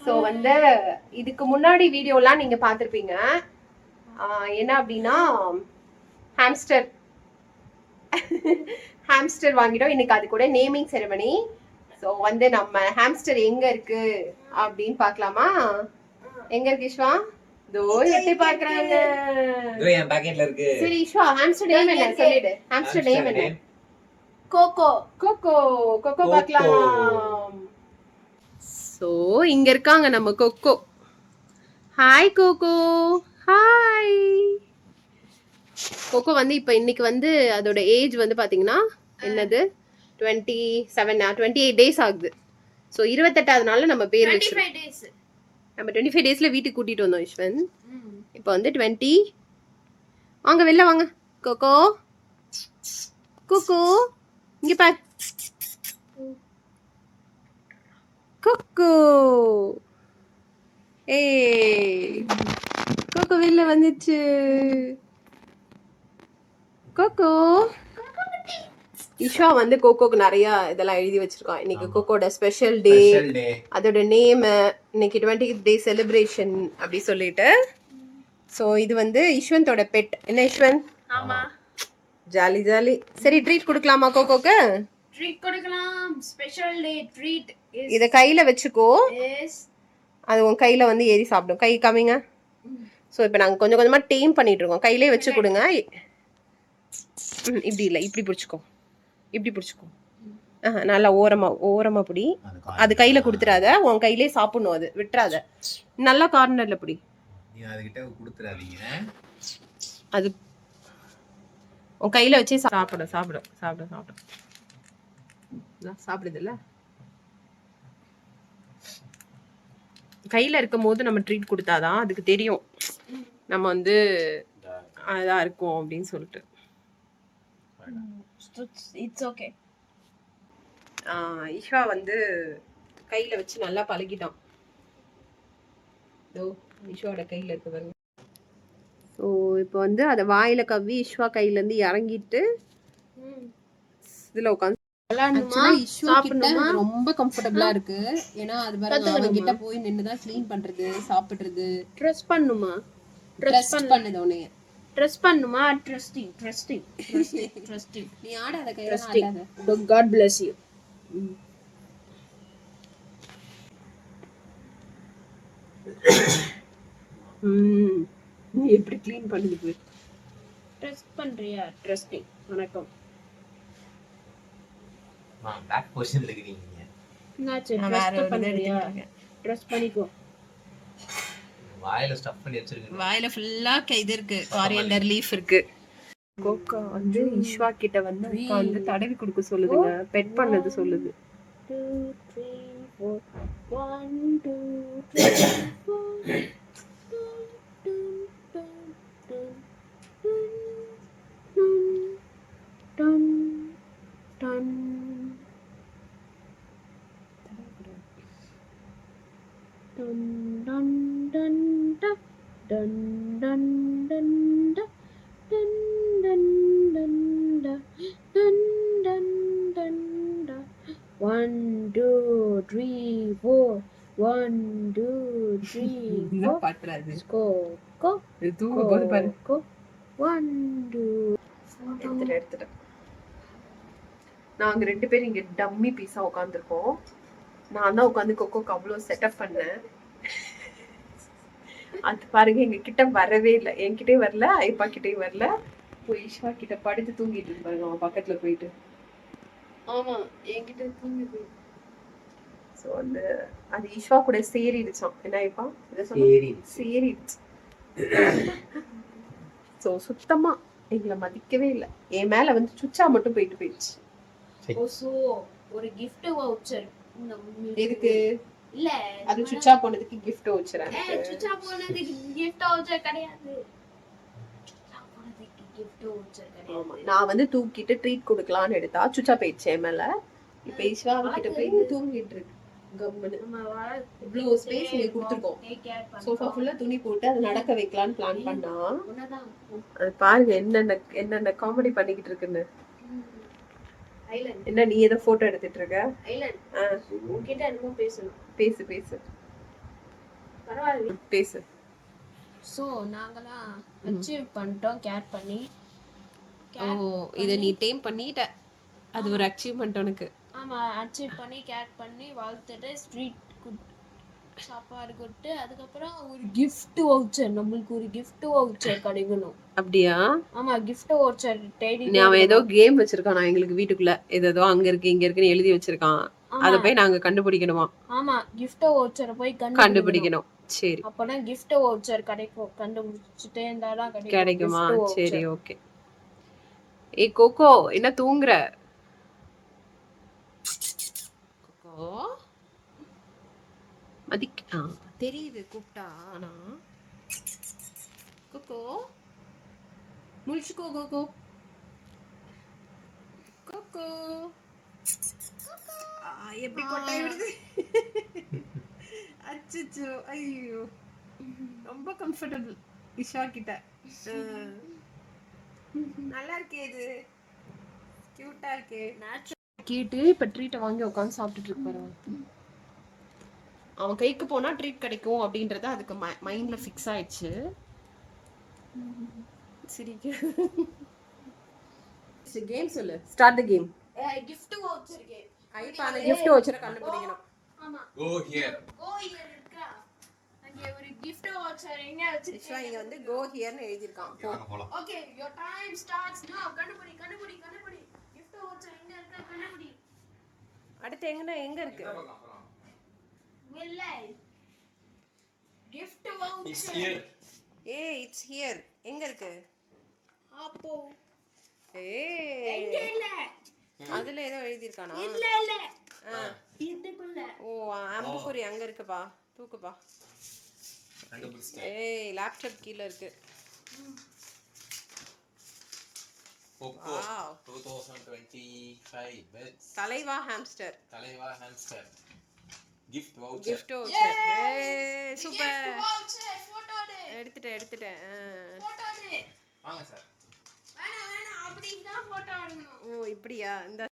So வந்து இதுக்கு முன்னாடி வீடியோலாம் நீங்க பார்த்துருப்பீங்க. என்ன அப்படின்னா ஹாம்ஸ்டர் ஹாம்ஸ்டர் வாங்கிட்டோம். இன்னைக்கு அது கூட நேமிங் செரமனி. ஸோ வந்து நம்ம ஹாம்ஸ்டர் எங்க இருக்கு அப்படின்னு பார்க்கலாமா? எங்க இருக்கு ஈஸ்வா? தோ எட்டி பார்க்கறாங்க. தோ என் பாக்கெட்ல இருக்கு. சரி ஈஸ்வா, ஹாம்ஸ்டர் நேம் என்ன சொல்லிடு. ஹாம்ஸ்டர் நேம் என்ன? கோகோ. கோகோ. கோகோ பார்க்கலாம். ஸோ இங்க இருக்காங்க நம்ம Coco. Hi Coco. Hi. Coco வந்து இப்போ இன்னைக்கு வந்து அதோட ஏஜ் வந்து பாத்தீங்கன்னா என்னது 28 டேஸ் ஆகுது. ஸோ 28வது நாள்ல நம்ம பேர் வச்சிருக்கோம். நம்ம 25 டேஸ்ல வீட்டுக்கு கூட்டிட்டு வந்தோம் ஈஸ்வன். இப்போ வந்து 20. வாங்க வெளில வாங்க கோகோ. கோகோ இங்க பாரு. கோகோ. ஏய் கோகோ வெளில வந்துச்சு. கோகோ. ஈஷா வந்து கோகோக்கு நிறைய இதெல்லாம் எழுதி வச்சிருக்கான். இன்னைக்கு கோகோட ஸ்பெஷல் டே, அதோட நேம், இன்னைக்கு 20th டே செலிப்ரேஷன் அப்படி சொல்லிட்டு. ஸோ இது வந்து ஈஸ்வந்தோட பெட். என்ன ஈஸ்வன்? ஆமா, ஜாலி ஜாலி. சரி ட்ரீட் கொடுக்கலாமா கோகோக்கு? ட்ரீட் கொடுக்கலாம். Special day treat. இத கையில வச்சுக்கோ. அது உன் கையில வந்து ஏறி சாப்பிடும். கை காமிங்க. ஸோ இப்போ நாங்கள் கொஞ்சம் கொஞ்சமா டேம் பண்ணிட்டு இருக்கோம். கையிலே வச்சு கொடுங்க. இப்படி இல்லை, இப்படி பிடிச்சிக்கோ. இப்படி பிடிச்சிக்கோ. நல்லா ஓரமா பிடி. அது கையில கொடுத்துடாத. உன் கையிலே சாப்பிடணும். அது விட்டுறாத. நல்லா கார்னர்ல பிடி. அது உன் கையில வச்சே சாப்பிடுதுல்ல. கையில இருக்கும் போது நம்ம ட்ரீட் கொடுத்தாதான் அதுக்கு தெரியும் நம்ம வந்து அதான் இருக்கும் அப்படின்னு சொல்லிட்டு. It's okay. ஈஸ்வா வந்து கையில வச்சு நல்லா பழகிட்டான். ஈஸ்வாவோட கையில இருக்கு பாருங்க. ஸோ இப்போ வந்து அதை வாயில கவ்வி ஈஸ்வா கையில இருந்து இறங்கிட்டு இதுல உட்காந்து ரொம்ப கம்ஃபர்டபுளா இருக்கு. ஏன்னா அது பாருங்க கிட்ட போய் நின்னுதான் க்ளீன் பண்றது, சாப்பிடுறது. ட்ரெஸ் பண்ணுமா? ட்ரெஸ் பண்ணுது உன்னைய. ட்ரெஸ் பண்ணுமா? ட்ரஸ்டிங். நீ ஆடாத கையில ஆடாத. God bless you. நீ எப்படி க்ளீன் பண்ணுது? ட்ரெஸ் பண்றியா? ட்ரஸ்டிங். வணக்கம். பேக் பொசிஷன்ல இருக்கீங்க. நாச்சு ட்ரெஸ் பண்றியா? ட்ரெஸ் பண்ணிக்கோ. வாயில ஸ்டஃப் பண்ணி வச்சிருக்கீங்க. வாயில ஃபுல்லா இது இருக்கு. காரியண்டர் லீஃப் இருக்கு. கோகோ வந்து ஈஸ்வா கிட்ட வந்து உட்கார்ந்து தடவி கொடுக்க சொல்லுதுங்க. பெட் பண்ணது சொல்லுது. 2 3 4 1 2 3 4 1 2 3 4 1 2 3 பாட்றாது. go go இது தூங்க போது பாரு. go 1 2 எடுத்துட்டு நாங்க ரெண்டு பேரும் இங்க டம்மி பீஸா உட்காந்துருக்கோம். நான் தான் உட்காந்து கோகோக்கு அவ்வளவு செட்டப் பண்ணேன். அது பாருங்க எங்க கிட்ட வரவே இல்லை. என்கிட்டே வரல, ஐப்பா கிட்டே வரல. போய் ஈஸ்வா கிட்ட படுத்து தூங்கிட்டு இருக்கு பாருங்க. அவன் பக்கத்துல போயிட்டு. ஆமா, என்கிட்ட தூங்குது. சோ வந்து அது ஈஸ்வா கூட சேரிடுச்சான். என்ன ஐப்பா சேரிடுச்சு. சோ சுத்தமா எங்களை மதிக்கவே இல்லை. என் மேல வந்து சுச்சா மட்டும் போயிடுச்சு. ஓசோ ஒரு gift வவுச்சர். எதுக்கு? இல்ல அது சுச்சா போனதுக்கு gift வவுச்சறாங்க. சுச்சா போனதுக்கு gift வவுச்சர் கிடையாது. நான் வந்து தூக்கிட்டு ட்ரீட் கொடுக்கலான்னு எடுத்தா சுச்சா போயிடுச்சு என் மேல. இப்ப ஈஸ்வா கிட்ட போய் தூங்கிட்டு இருக்கு. இவ்வளவு ஸ்பேஸ் இங்க கொடுத்துருக்கோம். சோஃபா ஃபுல்லா துணி போட்டு அதை நடக்க வைக்கலான்னு பிளான் பண்ணா. அது பாருங்க என்னென்ன காமெடி பண்ணிக்கிட்டு இருக்குன்னு. என்ன நீ ஏதோ போட்டோ எடுத்துட்டு இருக்க? உன்கிட்ட என்னமோ பேசணும். பேசு. பரவாயில்ல. பேசு. ஸோ நாங்களாம் அச்சீவ் பண்ணிட்டோம் கேர் பண்ணி. ஓ இதை நீ டேம் பண்ணிட்ட, அது ஒரு அச்சீவ்மெண்ட் உனக்கு. ஆமாம், அச்சீவ் பண்ணி கேர் பண்ணி வளர்த்துட்டு ஸ்ட்ரீட் சாப்பாடு கொடுத்து அதுக்கப்புறம் ஒரு gift voucher, நம்மளுக்கு ஒரு gift voucher கிடைக்கணும். அப்படியா? ஆமா, gift voucher தேடி அவன் ஏதோ கேம் வச்சிருக்கான் எங்களுக்கு வீட்டுக்குள்ள, ஏதோ அங்க இருக்கு இங்க இருக்குன்னு எழுதி வச்சிருக்கான். அத போய் நாங்க கண்டுபிடிக்கணுமா? ஆமா, gift voucher போய் கண்டுபிடிக்கணும். சரி, அப்பதான் gift voucher கிடைக்கும். கண்டுபிடிச்சிட்டே இருந்தாதான் கிடைக்குமா? சரி, ஓகே. ஏ கோகோ, என்ன தூங்குற? கோகோ தெரியுது கூப்பிட்டா. ஆனா கோகோ முழிச்சுக்கோ. கோகோ கோகோ எப்படி கொட்டை விடுது. அச்சச்சோ, ஐயோ, ரொம்ப கம்ஃபர்டபிள் இஷா கிட்ட. நல்லா இருக்கே, இது கியூட்டா இருக்கே. கேட்டு இப்ப ட்ரீட்டை வாங்கி உட்காந்து சாப்பிட்டுட்டு இருப்பாரு. அவன் கைக்கு போனா ட்ரீட் கிடைக்கும் அப்படின்றது அதுக்கு மைண்ட்ல ஃபிக்ஸ் ஆயிடுச்சு. சரி, கேம் சொல்லு. Start the game. gift voucher game. ஐப்பா அந்த gift voucher கண்டுபிடிக்கணும். ஆமா, Go here. go here இருக்கா? அங்க ஒரு gift voucher எங்க வச்சிருக்கீங்க? விஸ்வா இங்க வந்து go here னு எழுதி இருக்கான். வாங்க போலாம். Okay, your time starts now. கண்டுபிடி. gift voucher எங்க இருக்கா? கண்டுபிடி. அடுத்து எங்க இருக்கு? இல்ல, gift voucher It's here. It's here. எங்க இருக்கு? அப்போ எங்க இல்ல, அதுல ஏதோ எழுதி இருக்கானா? இல்ல இதுக்குள்ள. ஓ அம்புக்குறி அங்க இருக்குப்பா, தூக்குப்பா. லேப்டாப் கீழ இருக்கு. Poco 2025 தலைவா hamster. gift voucher. Super. voucher photo எடுத்துட்டேன். photo வாங்க சார். வேணாம், அப்படிதான் photo எடுக்கணும். ஓ இப்படியா? இந்த